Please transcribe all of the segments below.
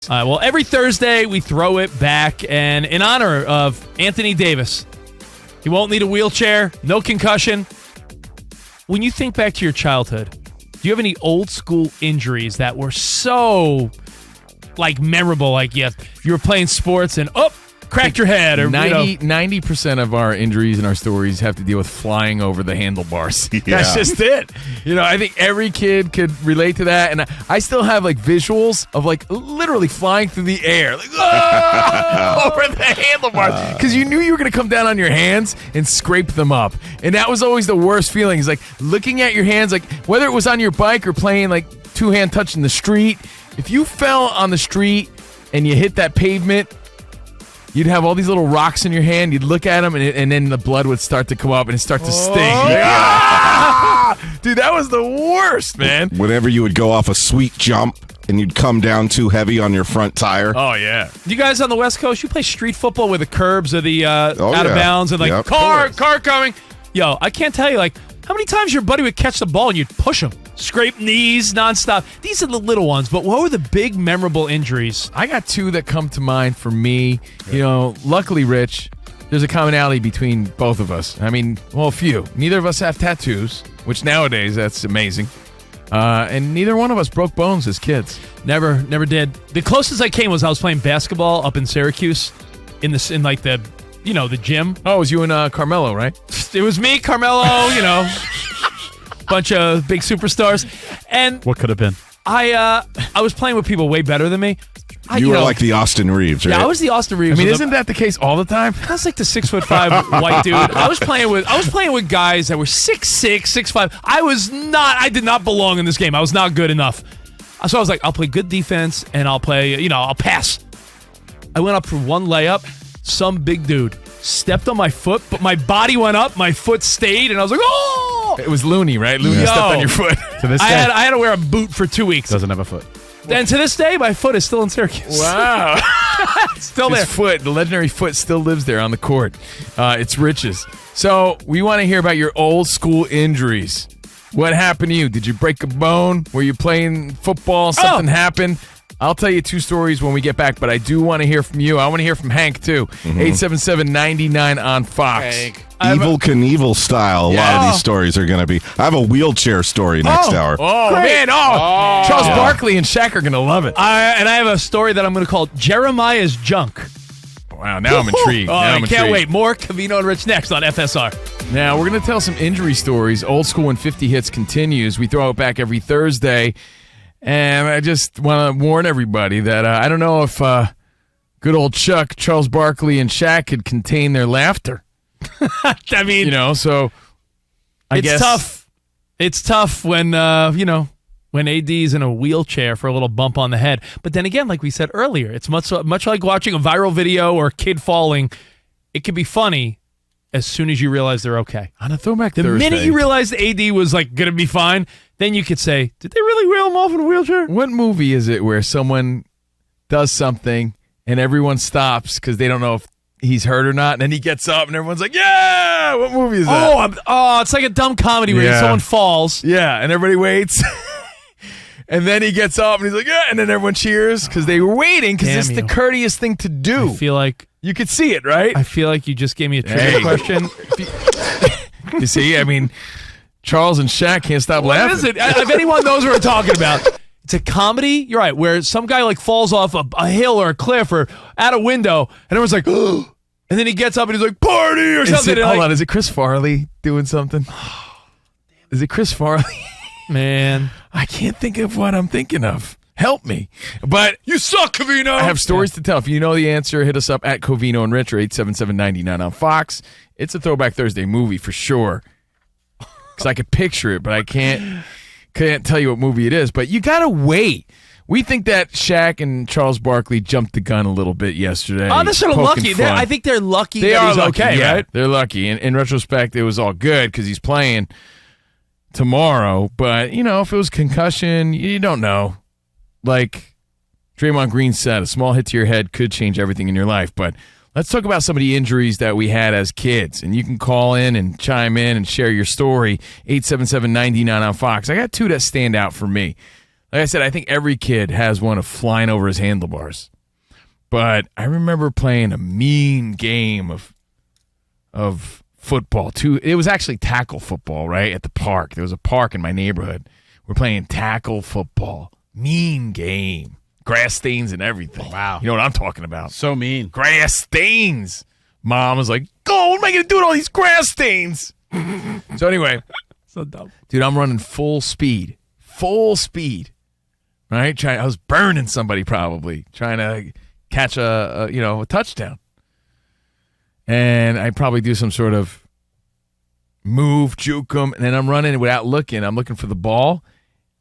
Well, every Thursday we throw it back, and in honor of Anthony Davis, he won't need a wheelchair, no concussion. When you think back to your childhood, do you have any old school injuries that were so memorable? Like you were playing sports and cracked your head, or 90% of our injuries and our stories have to deal with flying over the handlebars. Yeah. That's just it. I think every kid could relate to that, and I still have visuals of literally flying through the air, over the handlebars, because you knew you were going to come down on your hands and scrape them up, and that was always the worst feeling. Is looking at your hands, whether it was on your bike or playing two-hand touch in the street. If you fell on the street and you hit that pavement, you'd have all these little rocks in your hand. You'd look at them, and then the blood would start to come up, and it'd start to sting. Dude, that was the worst, man. Whenever you would go off a sweet jump and you'd come down too heavy on your front tire. Oh, yeah. You guys on the West Coast, you play street football where the curbs are the out of bounds and car coming. Yo, I can't tell you, how many times your buddy would catch the ball and you'd push him? Scrape knees nonstop. These are the little ones, but what were the big memorable injuries? I got two that come to mind for me. Luckily, Rich, there's a commonality between both of us. I mean, a few. Neither of us have tattoos, which nowadays, that's amazing. And neither one of us broke bones as kids. Never did. The closest I came was I was playing basketball up in Syracuse in the gym. Oh, it was you and Carmelo, right? It was me, Carmelo, bunch of big superstars. And what could have been? I was playing with people way better than me. You were like the Austin Reeves, right? Yeah, I was the Austin Reeves. I mean, isn't that the case all the time? I was like the 6'5" white dude. I was playing with guys that were 6'6", 6'5". I did not belong in this game. I was not good enough. So I was like, I'll play good defense and I'll play, I'll pass. I went up for one layup. Some big dude stepped on my foot, but my body went up, my foot stayed, and I was like, oh! It was Looney, right? Looney stepped on your foot. To this day, I had to wear a boot for 2 weeks. Doesn't have a foot. And to this day, my foot is still in Syracuse. Wow. Still there. His foot, the legendary foot, still lives there on the court. It's Rich's. So we want to hear about your old school injuries. What happened to you? Did you break a bone? Were you playing football? Something happened? I'll tell you two stories when we get back, but I do want to hear from you. I want to hear from Hank, too. 877-99 on Fox. Hank. Evil Knievel style, a lot of these stories are going to be. I have a wheelchair story next hour. Oh, man. Charles Barkley and Shaq are going to love it. And I have a story that I'm going to call Jeremiah's Junk. Wow, now I'm intrigued. I can't wait. More Covino and Rich next on FSR. Now, we're going to tell some injury stories. Old School and 50 Hits continues. We throw it back every Thursday. And I just want to warn everybody that I don't know if good old Chuck, Charles Barkley, and Shaq could contain their laughter. I mean, so I guess. It's tough. It's tough when, when AD's in a wheelchair for a little bump on the head. But then again, like we said earlier, it's much like watching a viral video or a kid falling. It can be funny as soon as you realize they're okay. On a Throwback Thursday. The minute you realize the AD was going to be fine, then you could say, did they really wheel him off in a wheelchair? What movie is it where someone does something and everyone stops because they don't know if he's hurt or not, and then he gets up and everyone's like, yeah! What movie is that? It's like a dumb comedy where someone falls. Yeah, and everybody waits. And then he gets up and he's like, yeah, and then everyone cheers because they were waiting because it's the courteous thing to do. I feel like you could see it, right? I feel like you just gave me a trivia question. You see, I mean, Charles and Shaq can't stop laughing. What is it? If anyone knows what we're talking about, it's a comedy. You're right, where some guy falls off a hill or a cliff or out a window, and everyone's like, oh, and then he gets up and he's like, party or something. Hold on, is it Chris Farley doing something? Is it Chris Farley? Man, I can't think of what I'm thinking of. Help me. But you suck, Covino. I have stories to tell. If you know the answer, hit us up at Covino and Rich or 877-99 on Fox. It's a Throwback Thursday movie for sure. Because I could picture it, but I can't tell you what movie it is. But you got to wait. We think that Shaq and Charles Barkley jumped the gun a little bit yesterday. Oh, they're sort of lucky. I think they're lucky that he's lucky, okay, right? They're lucky. In retrospect, it was all good because he's playing tomorrow. But, if it was concussion, you don't know. Like Draymond Green said, a small hit to your head could change everything in your life. But let's talk about some of the injuries that we had as kids. And you can call in and chime in and share your story. 877-99 on Fox. I got two that stand out for me. Like I said, I think every kid has one of flying over his handlebars. But I remember playing a mean game of football. It was actually tackle football, right, at the park. There was a park in my neighborhood. We're playing tackle football. Mean game. Grass stains and everything. Wow. You know what I'm talking about. So mean. Grass stains. Mom was like, "Go, what am I going to do with all these grass stains?" So anyway. So dumb. Dude, I'm running full speed. Full speed. Right? I was burning somebody probably, trying to catch a touchdown. And I probably do some sort of move, juke them, and then I'm running without looking. I'm looking for the ball,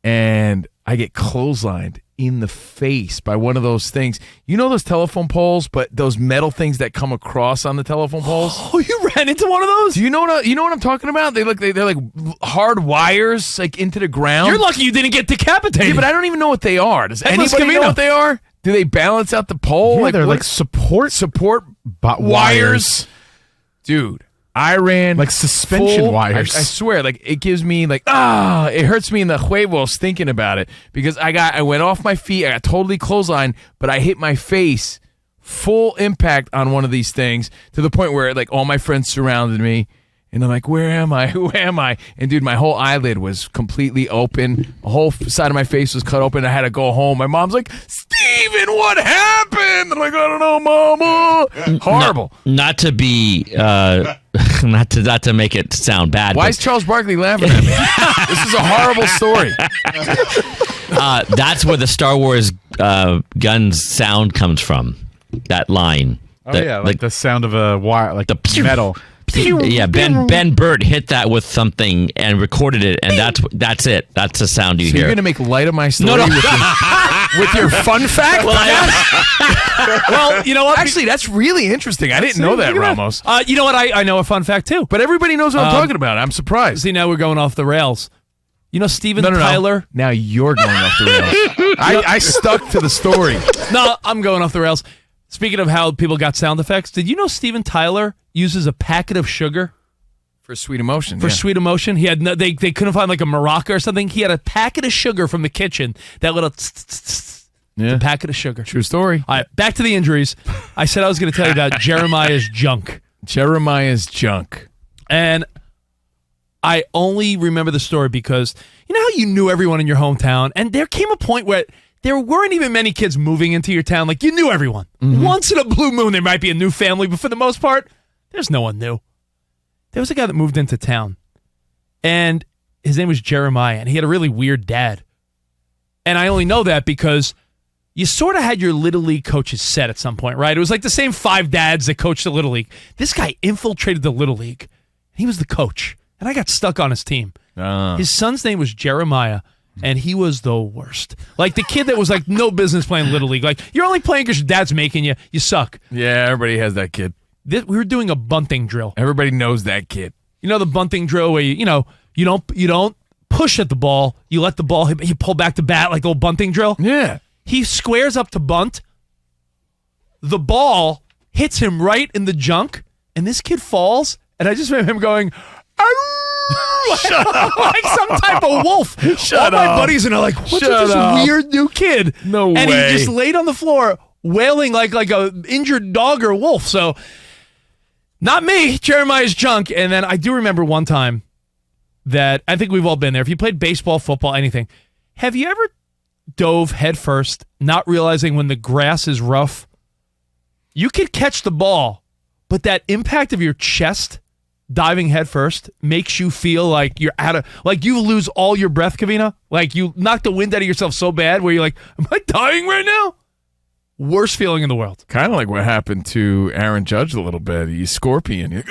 and I get clotheslined in the face by one of those things. You know those telephone poles, but those metal things that come across on the telephone poles? Oh, you ran into one of those? Do you know what I'm talking about? They're like hard wires like into the ground. You're lucky you didn't get decapitated. Yeah, but I don't even know what they are. Does Headless anybody know Covino. what they are? Do they balance out the pole? Yeah, they're what- like support wires. Dude, I ran Like suspension full- wires. I swear, like it gives me it hurts me in the huevos thinking about it because I went off my feet, I got totally clotheslined, but I hit my face full impact on one of these things to the point where like all my friends surrounded me. And I'm like, where am I? Who am I? And, dude, my whole eyelid was completely open. The whole side of my face was cut open. I had to go home. My mom's like, Steven, what happened? I'm like, I don't know, Mama. Horrible. Not to be, not to make it sound bad. Why but, is Charles Barkley laughing at me? This is a horrible story. that's where the Star Wars guns sound comes from. That line. Oh, yeah, like the sound of a wire, like the metal. Yeah, Ben Burt hit that with something and recorded it, and that's it. That's the sound you So hear. you're going to make light of my story No. with your fun fact? Well, you know what? Actually, that's really interesting. I didn't know that, Ramos. You know what? I know a fun fact, too. But everybody knows what I'm talking about. I'm surprised. See, now we're going off the rails. You know Steven No. Tyler? Now you're going off the rails. I stuck to the story. No, I'm going off the rails. Speaking of how people got sound effects, did you know Steven Tyler uses a packet of sugar For Sweet Emotion. for Sweet Emotion? He had they couldn't find like a maraca or something. He had a packet of sugar from the kitchen. That little Yeah. packet of sugar. True story. All right, back to the injuries. I said I was going to tell you about Jeremiah's junk. Jeremiah's junk. And I only remember the story because you know how you knew everyone in your hometown, and there came a point where there weren't even many kids moving into your town. Like, you knew everyone. Mm-hmm. Once in a blue moon, there might be a new family, but for the most part, there's no one new. There was a guy that moved into town, and his name was Jeremiah, and he had a really weird dad. And I only know that because you sort of had your Little League coaches set at some point, right? It was like the same 5 dads that coached the Little League. This guy infiltrated the Little League. He was the coach, and I got stuck on his team. His son's name was Jeremiah, and he was the worst. Like the kid that was like no business playing Little League. Like, you're only playing because your dad's making you. You suck. Yeah, everybody has that kid. We were doing a bunting drill. Everybody knows that kid. You know the bunting drill where you don't push at the ball. You let the ball hit. You pull back to bat like the old bunting drill. Yeah. He squares up to bunt. The ball hits him right in the junk, and this kid falls. And I just remember him going, like some type of wolf. All my buddies and are like, what's with this weird new kid? No and way. he just laid on the floor wailing like a injured dog or wolf. So not me, Jeremiah's junk. And then I do remember one time that I think we've all been there. If you played baseball, football, anything, have you ever dove headfirst, not realizing when the grass is rough, you could catch the ball, but that impact of your chest diving headfirst makes you feel like you're like you lose all your breath, Covino. Like you knock the wind out of yourself so bad where you're like, am I dying right now? Worst feeling in the world. Kind of like what happened to Aaron Judge a little bit. He's scorpion. You're like,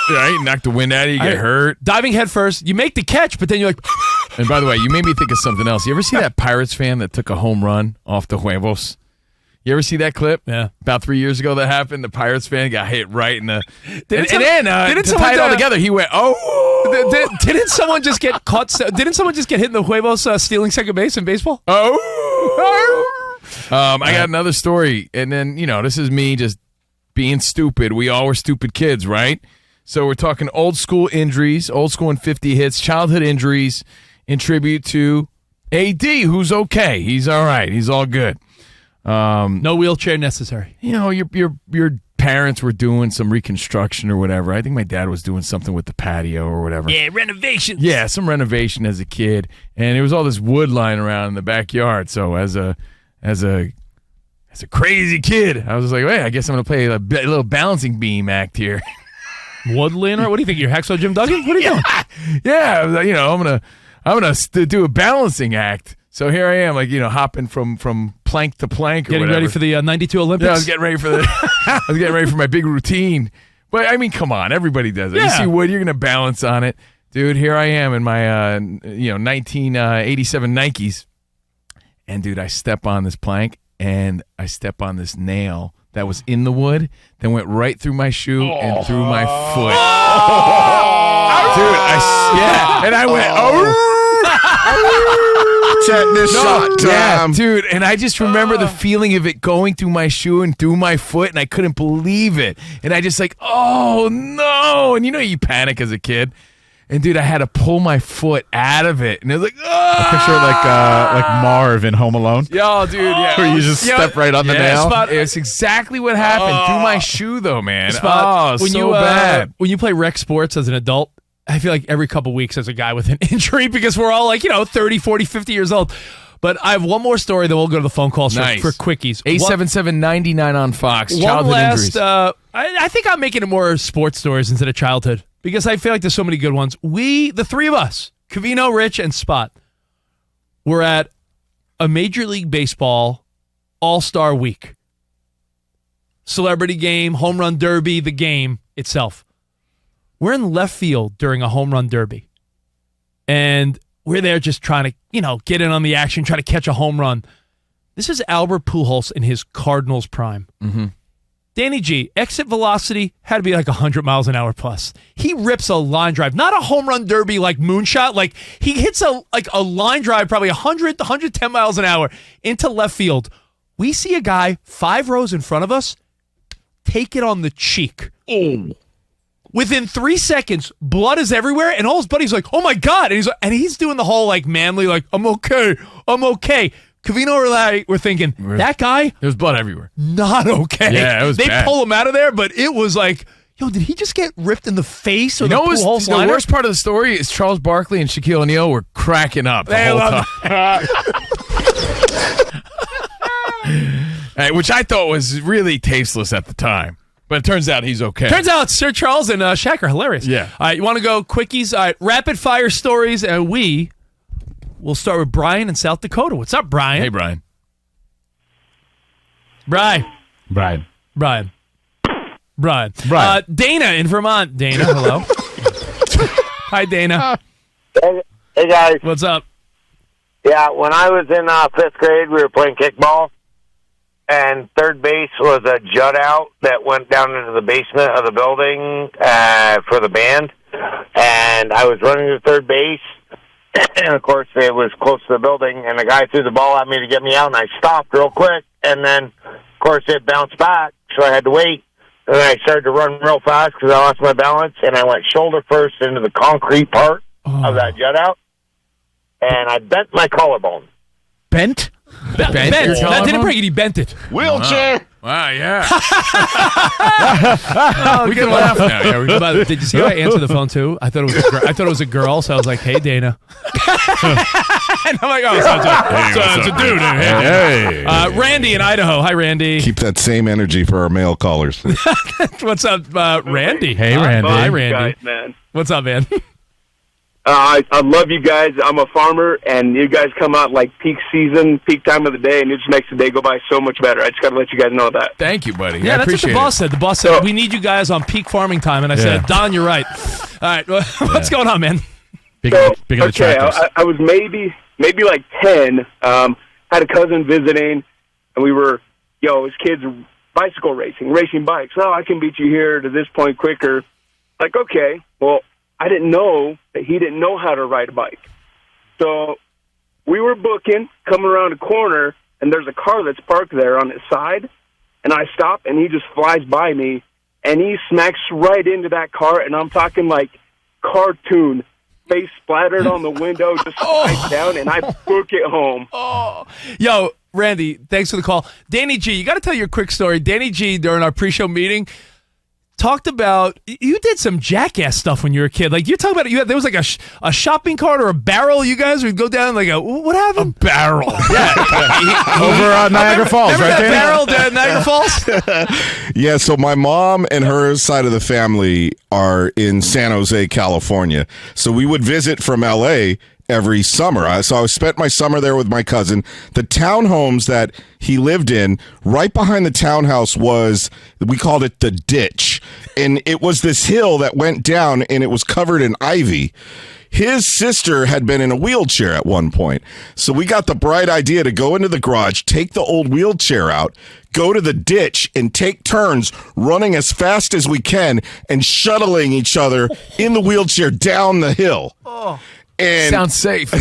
right? Knock the wind out of you, get hurt. Diving headfirst, you make the catch, but then you're like, And by the way, you made me think of something else. You ever see that Pirates fan that took a home run off the huevos? You ever see that clip? Yeah. About 3 years ago that happened. The Pirates fan got hit right in the... Didn't to tie it all together, he went, oh! Didn't someone just get caught? Didn't someone just get hit in the huevos stealing second base in baseball? Oh! I got another story. And then, this is me just being stupid. We all were stupid kids, right? So we're talking old school injuries, old school and 50 hits, childhood injuries in tribute to AD, who's okay. He's all right. He's all good. No wheelchair necessary. You know, your parents were doing some reconstruction or whatever. I think my dad was doing something with the patio or whatever. Yeah, renovations. Yeah, some renovation as a kid, and there was all this wood lying around in the backyard. So as a crazy kid, I was like, "Wait, I guess I'm gonna play a little balancing beam act here." Woodland, or what do you think? You're Hacksaw Jim Duggan? What are you doing? Yeah, I was like, I'm gonna do a balancing act. So here I am, like, hopping from plank to plank. Getting ready for the 92 Olympics? Yeah, I was getting ready for my big routine. But, I mean, come on. Everybody does it. Yeah. You see wood, you're going to balance on it. Dude, here I am in my 1987 Nikes. And, dude, I step on this plank, and I step on this nail that was in the wood, then went right through my shoe and through my foot. Dude, and I went, Tetanus shot time. Yeah, dude, and I just remember the feeling of it going through my shoe and through my foot, and I couldn't believe it. And I just like, oh no! And you panic as a kid. And dude, I had to pull my foot out of it, and it was like, I picture like Marv in Home Alone. yo, dude, yeah, Where you just step right on the nail. It's exactly what happened through my shoe, though, man. Spot. Oh, so bad. When you play rec sports as an adult, I feel like every couple weeks there's a guy with an injury because we're all like, 30, 40, 50 years old. But I have one more story, then we'll go to the phone calls for quickies. 877-99 on Fox. One Childhood last, injuries. I think I'm making it more sports stories instead of childhood because I feel like there's so many good ones. The three of us, Covino, Rich, and Spot, were at a Major League Baseball All-Star Week. Celebrity game, home run derby, the game itself. We're in left field during a home run derby. And we're there just trying to, get in on the action, try to catch a home run. This is Albert Pujols in his Cardinals prime. Mm-hmm. Danny G, exit velocity had to be like 100 miles an hour plus. He rips a line drive, not a home run derby like moonshot. Like he hits a line drive probably 100 to 110 miles an hour into left field. We see a guy 5 rows in front of us take it on the cheek. Oh. Within 3 seconds, blood is everywhere, and all his buddies are like, "Oh my god!" And he's doing the whole like manly, like, "I'm okay." Covino or I were thinking that guy. There's blood everywhere. Not okay. Yeah, it was They bad. pull him out of there, but it was like, yo, did he just get ripped in the face? Or The the worst part of the story is Charles Barkley and Shaquille O'Neal were cracking up the whole time. Which I thought was really tasteless at the time. But it turns out he's okay. Turns out Sir Charles and Shaq are hilarious. Yeah. All right, you want to go quickies? All right, rapid fire stories, and we'll start with Brian in South Dakota. What's up, Brian? Hey, Brian. Brian. Dana in Vermont. Dana, hello. Hi, Dana. Hey guys. What's up? Yeah, when I was in 5th grade, we were playing kickball, and third base was a jut out that went down into the basement of the building for the band, and I was running to third base, and of course it was close to the building, and the guy threw the ball at me to get me out, and I stopped real quick, and then of course it bounced back, so I had to wait. And then I started to run real fast because I lost my balance, and I went shoulder first into the concrete part of that jut out, and I bent my collarbone. Bent? Bent. That didn't break it. He bent it. Wheelchair. Wow, yeah. We can laugh now. Yeah, Did you see how I answered the phone too? I thought it was a girl, so I was like, "Hey, Dana." And I'm like, "Oh, it's a dude." Hey. Randy in Idaho. Hi, Randy. Keep that same energy for our male callers. What's up, Randy? Hey, Randy. Hi, Randy. Guys, man. What's up, man? I love you guys. I'm a farmer, and you guys come out like peak season, peak time of the day, and it just makes the day go by so much better. I just got to let you guys know that. Thank you, buddy. Yeah, I that's what the appreciate boss it. said. The boss said, we need you guys on peak farming time. And I said, Don, you're right. All right, what's going on, man? Big of the Okay, tractors. I was maybe like 10, had a cousin visiting, and we were, as kids, bicycle racing bikes. Oh, I can beat you here to this point quicker. Like, okay, well, I didn't know that he didn't know how to ride a bike. So we were booking, coming around a corner, and there's a car that's parked there on its side, and I stop, and he just flies by me, and he smacks right into that car, and I'm talking like cartoon face splattered on the window, just slides down, and I book it home. Yo, Randy, thanks for the call. Danny G, you got to tell your quick story. Danny G, during our pre-show meeting, talked about you did some jackass stuff when you were a kid. Like you talk about it, there was like a shopping cart or a barrel. You guys would go down like what happened? A barrel. Over Niagara Falls, Remember right that there. barrel down Niagara Falls? Yeah, so my mom and her side of the family are in San Jose, California. So we would visit from L.A. every summer. So I spent my summer there with my cousin. The townhomes that he lived in, right behind the townhouse was, we called it the ditch. And it was this hill that went down and it was covered in ivy. His sister had been in a wheelchair at one point. So we got the bright idea to go into the garage, take the old wheelchair out, go to the ditch, and take turns running as fast as we can and shuttling each other in the wheelchair down the hill. And Sounds safe.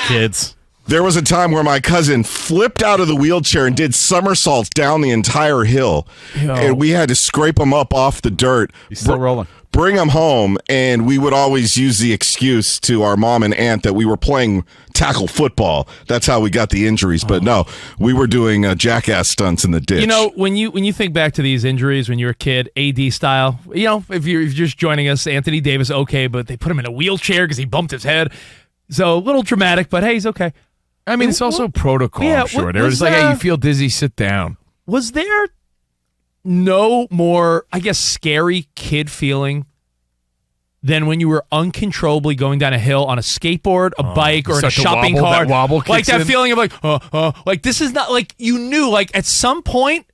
Kids. there was a time where my cousin flipped out of the wheelchair and did somersaults down the entire hill. And we had to scrape him up off the dirt. He's still rolling. Bring him home, and we would always use the excuse to our mom and aunt that we were playing tackle football. That's how we got the injuries. But no, we were doing jackass stunts in the ditch. You know, when you think back to these injuries when you were a kid, AD style, you know, if you're just joining us, Anthony Davis, okay, but they put him in a wheelchair because he bumped his head. So a little dramatic, but hey, he's okay. I mean, it's also protocol, Yeah, I'm sure. They're was just like, hey, there- you feel dizzy, sit down. Was there no more, I guess, scary kid feeling than when you were uncontrollably going down a hill on a skateboard, a bike, or in a start to shopping wobble, cart? that wobble Like kicks that in. feeling of like this is not, like you knew, like at some point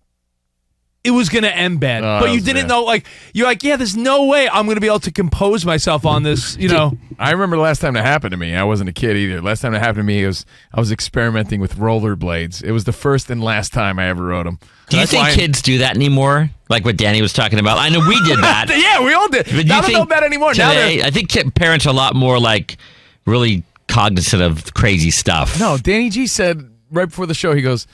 it was going to end bad, Oh, but you that was didn't bad. know, like, you're like, yeah, there's no way I'm going to be able to compose myself on this, you know. I remember the last time that happened to me. I wasn't a kid either. Last time that happened to me, I was experimenting with rollerblades. It was the first and last time I ever rode them. Do you think kids do that anymore? Like what Danny was talking about? I know we did that. Yeah, we all did. But do you Now they think don't bet anymore. Now Today, I think parents are a lot more like really cognizant of crazy stuff. No, Danny G said right before the show, he goes,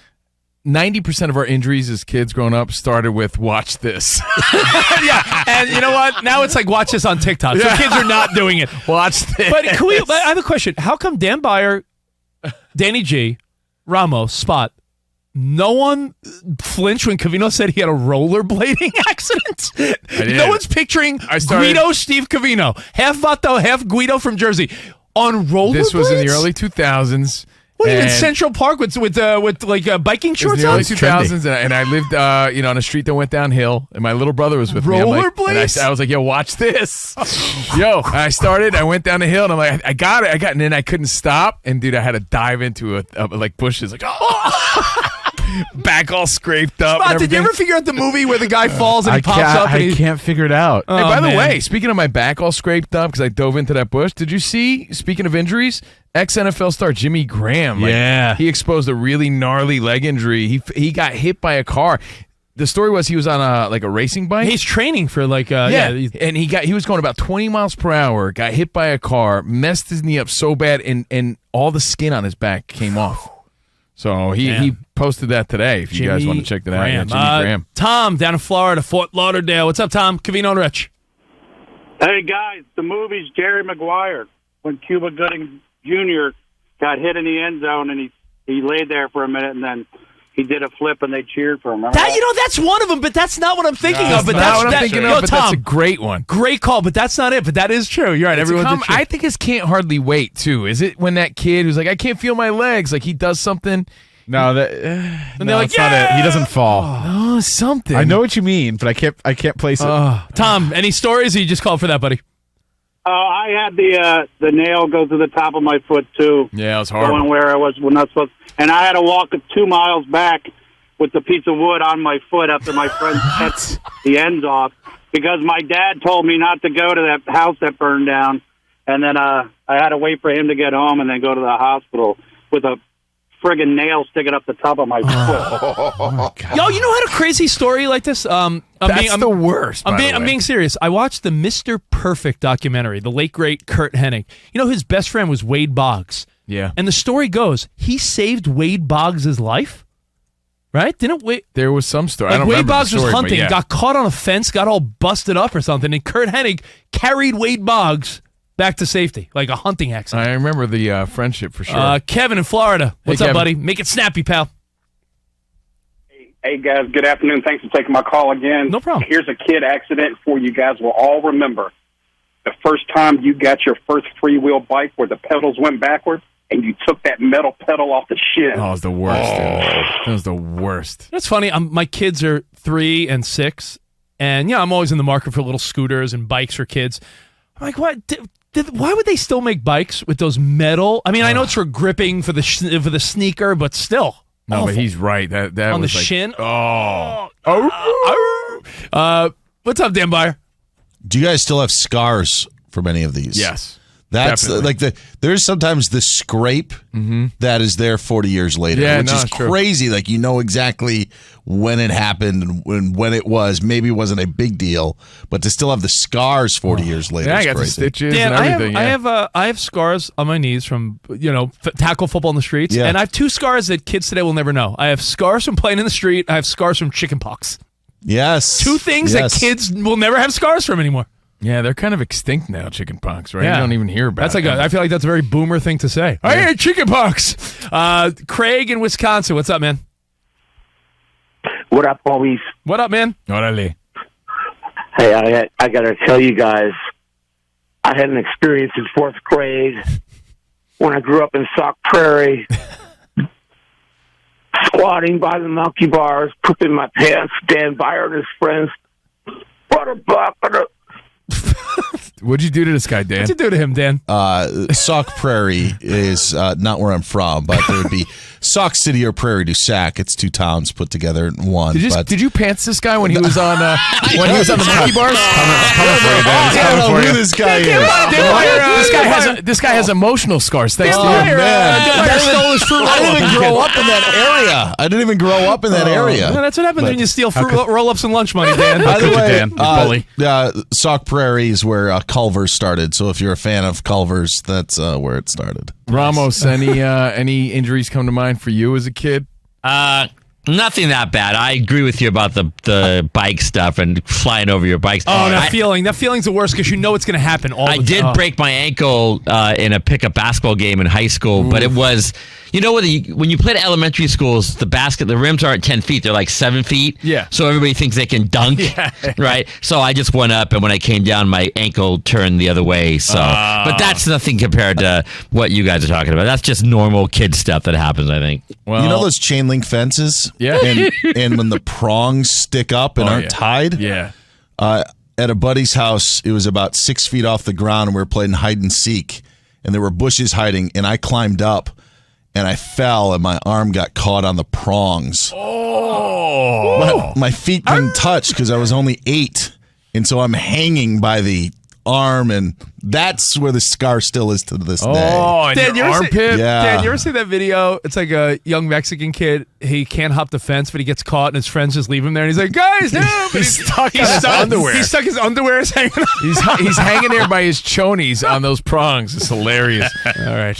90% of our injuries as kids growing up started with watch this. yeah, and you know what? Now it's like watch this on TikTok. So Yeah. kids are not doing it. Watch this. But I have a question. How come Dan Byer, Danny G, Ramos, Spot, no one flinched when Covino said he had a rollerblading accident? did. No one's picturing Guido Steve Covino, half Vato, half Guido from Jersey, on rollerblades? This was in the early 2000s. What are you in and Central Park with like biking it was shorts in the on? early 2000s, and I lived, on a street that went downhill, and my little brother was with me. I'm like- and Rollerblades? I was like, yo, watch this. I went down the hill, and I'm like, I got it, and then I couldn't stop, and dude, I had to dive into like bushes, like, back all scraped up. Spot, and did you everything. ever figure out the movie where the guy falls and he pops up? And I can't figure it out. Hey, by the man. way, speaking of my back all scraped up because I dove into that bush, did you see, speaking of injuries, ex-NFL star Jimmy Graham? Yeah. He exposed a really gnarly leg injury. He got hit by a car. The story was he was on a racing bike. He's training for like and he was going about 20 miles per hour, got hit by a car, messed his knee up so bad, and all the skin on his back came off. So he posted that today. If you guys want to check that out, yeah, Jimmy Graham. Tom down in Florida, Fort Lauderdale. What's up, Tom? Covino and Rich. Hey, guys, the movie's Jerry Maguire when Cuba Gooding Jr. got hit in the end zone, and he laid there for a minute, and then he did a flip, and they cheered for him. That's one of them, but that's not what I'm thinking of. But That's not what I'm that's thinking Yo, of, but Tom, that's a great one. great call, but that's not it. But that is true. You're right. I think it's Can't Hardly Wait, too. Is it when that kid who's like, I can't feel my legs, like he does something? No, that. And no, they're like, it's not it. He doesn't fall. Oh, something. I know what you mean, but I can't place it. Tom, any stories? Or you just called for that, buddy? I had the nail go through the top of my foot, too. Yeah, it was Going horrible. where I was not supposed to. And I had to walk 2 miles back with the piece of wood on my foot after my friend cut the ends off because my dad told me not to go to that house that burned down. And then I had to wait for him to get home and then go to the hospital with a friggin' nail sticking up the top of my foot. Yo, you know, I had a crazy story like this. I'm the worst. I'm by the way. being serious. I watched the Mr. Perfect documentary, the late great Kurt Henning. You know, his best friend was Wade Boggs. Yeah. And the story goes, he saved Wade Boggs' life. Right? Didn't Wade? There was some story. I Like don't Wade remember the Boggs was story, but hunting, yeah. got caught on a fence, got all busted up or something, and Kurt Hennig carried Wade Boggs back to safety, like a hunting accident. I remember the friendship for sure. Kevin in Florida. What's up, Kevin. buddy? Make it snappy, pal. Hey, guys, good afternoon. Thanks for taking my call again. No problem. Here's a kid accident for you guys will all remember. The first time you got your first freewheel bike where the pedals went backwards and you took that metal pedal off the shin. Oh, it was the worst. Dude. That was the worst. That's funny. My kids are 3 and 6, and I'm always in the market for little scooters and bikes for kids. I'm like, what? Why would they still make bikes with those metal? I mean, I know it's for gripping for the sneaker, but still. No, awful. but he's right. That on was the like, shin. What's up, Dan Byer? Do you guys still have scars from any of these? Yes. That's definitely. there's sometimes the scrape that is there 40 years later, Yeah, which no, is it's true. crazy. Like, you know exactly when it happened and when it was. Maybe it wasn't a big deal, but to still have the scars 40 years later Yeah, I is got the crazy. stitches Dan, and everything. I have scars on my knees from tackle football in the streets, Yeah. and I have 2 scars that kids today will never know. I have scars from playing in the street. I have scars from chicken pox. Yes. 2 things that kids will never have scars from anymore. Yeah, they're kind of extinct now, chicken pox, right? Yeah. You don't even hear about That's it. like I feel like that's a very boomer thing to say. I had chicken pox. Craig in Wisconsin, what's up, man? What up, homies? What up, man? Orale. Hey, I got to tell you guys, I had an experience in 4th grade when I grew up in Sauk Prairie, squatting by the monkey bars, pooping my pants, Dan Byer and his friends. Butterbuck, What'd you do to this guy, Dan? What'd you do to him, Dan? Sauk Prairie is not where I'm from, but there would be Sauk City or Prairie du Sac. It's 2 towns put together in one. Did you pants this guy when he was on the monkey bars? Coming for you, Dan. He's I don't coming know for who you. this guy is. This guy has emotional scars. Thanks to you. Man. Stole his fruit I didn't even grow roll-up. up in that area. I didn't even grow up in that area. Yeah, that's what happens when you steal fruit roll-ups and lunch money, Dan. By the could you, way, Dan? You bully. Sauk Prairie is where Culver's started. So if you're a fan of Culver's, that's where it started. Ramos, any injuries come to mind for you as a kid? Nothing that bad. I agree with you about the bike stuff and flying over your bikes. Oh, that feeling's the worst because you know it's going to happen all the time. I did break my ankle in a pickup basketball game in high school, but it was, when you play at elementary schools, the rims aren't 10 feet; they're like 7 feet. Yeah. So everybody thinks they can dunk, right? So I just went up, and when I came down, my ankle turned the other way. So, but that's nothing compared to what you guys are talking about. That's just normal kid stuff that happens, I think. Well, you know those chain link fences? Yeah. And when the prongs stick up and aren't tied? Yeah. At a buddy's house, it was about 6 feet off the ground, and we were playing hide and seek, and there were bushes hiding, and I climbed up, and I fell, and my arm got caught on the prongs. Oh. My feet couldn't touch because I was only 8, and so I'm hanging by the arm, and that's where the scar still is to this day. Oh, and Dan, your you ever armpit? Yeah. Dan, you ever see that video? It's like a young Mexican kid. He can't hop the fence, but he gets caught, and his friends just leave him there. And he's like, "Guys, help!" He's stuck in his underwear. He's stuck. His underwear is hanging out. He's hanging there by his chonies on those prongs. It's hilarious. All right.